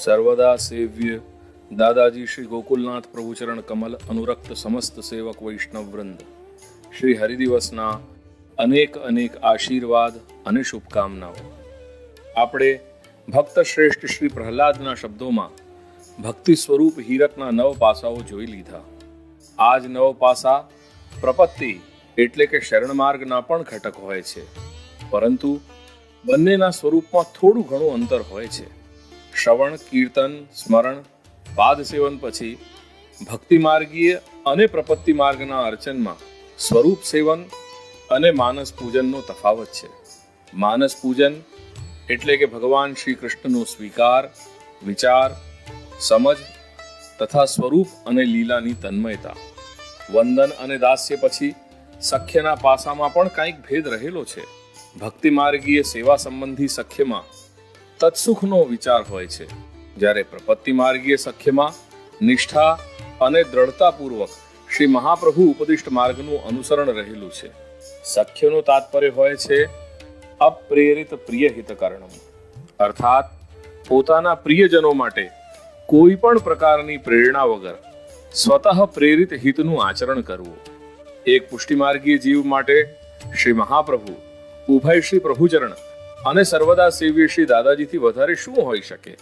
सर्वदा सेव्य दादाजी श्री गोकुलनाथ प्रभुचरण कमल अनुरक्त समस्त सेवक वैष्णव वृंद श्री हरिदिवसना अनेक अनेक आशीर्वाद અને શુભકામનાઓ। આપણે ભક્ત શ્રેષ્ઠ શ્રી પ્રહલાદના શબ્દોમાં ભક્તિ સ્વરૂપ હીરકના 9 પાસાઓ જોઈ લીધા। આ જ 9 પાસા પ્રપત્તિ એટલે કે શરણ માર્ગના પણ ઘટક હોય છે, પરંતુ બંનેના સ્વરૂપમાં થોડું ઘણું અંતર હોય છે। શ્રવણ, કીર્તન, સ્મરણ, પાદ સેવન પછી ભક્તિ માર્ગીય અને પ્રપત્તિ માર્ગના અર્ચનમાં સ્વરૂપ સેવન અને માનસ પૂજનનો તફાવત છે। માનસ પૂજન એટલે કે ભગવાન શ્રી કૃષ્ણનો સ્વીકાર, વિચાર, સમજ તથા સ્વરૂપ અને લીલાની તન્મયતા। વંદન અને દાસ્ય પછી સખ્યના પાસામાં પણ કંઈક ભેદ રહેલો છે। ભક્તિ માર્ગીય સેવા સંબંધી સખ્યમાં તત્સુખનો વિચાર હોય છે, જ્યારે પ્રપત્તિ માર્ગીય સખ્યમાં નિષ્ઠા અને દ્રઢતાપૂર્વક શ્રી મહાપ્રભુ ઉપદિષ્ટ માર્ગનું અનુસરણ રહેલું છે। સખ્યનું તાત્પર્ય હોય છે અપ્રેરિત પ્રિય હિતકરણમ, અર્થાત પોતાના પ્રિયજનો માટે કોઈ પણ પ્રકારની પ્રેરણા વગર સ્વતઃ પ્રેરિત હિતનું આચરણ કરવું। એક પુષ્ટિમાર્ગીય જીવ માટે શ્રી મહાપ્રભુ, ઉભય શ્રી પ્રભુચરણ અને સર્વદા સેવ્ય શ્રી દાદાજીથી વધારે શું હોઈ શકે?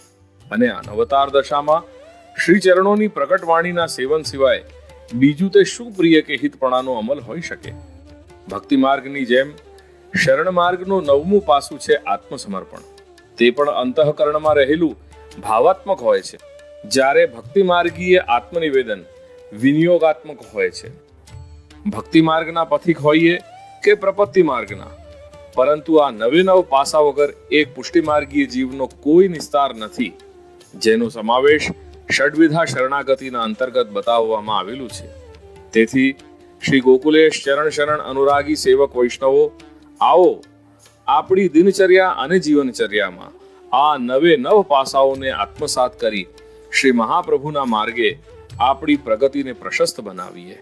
અને અનવતાર દશામાં શ્રી ચરણોની પ્રકટવાણીના સેવન સિવાય બીજું તે શું પ્રિય કે હિતપણાનો અમલ હોઈ શકે? ભક્તિ માર્ગની જેમ શરણ માર્ગનું 9મું પાસું છે આત્મસમર્પણ। તે પણ અંતઃકરણમાં રહેલું ભાવાત્મક હોય છે, જ્યારે ભક્તિ માર્ગીય આત્મનિવેદન વિનિયોગાત્મક હોય છે। ભક્તિ માર્ગના પથિક હોઈએ કે પ્રપત્તિ માર્ગના, પરંતુ આ 9 પાસા વગર એક પુષ્ટિમાર્ગીય જીવનો કોઈ નિસ્તાર નથી, જેનો સમાવેશ ષડવિધા શરણાગતિના અંતર્ગત બતાવવામાં આવેલું છે। તેથી શ્રી ગોકુલેશ ચરણ શરણ અનુરાગી સેવક વૈષ્ણવો, આવો આપણી દિનચર્યા અને જીવનચર્યામાં આ 9 પાસાઓને આત્મસાત કરી શ્રી મહાપ્રભુના માર્ગે આપણી પ્રગતિને પ્રશસ્ત બનાવીએ।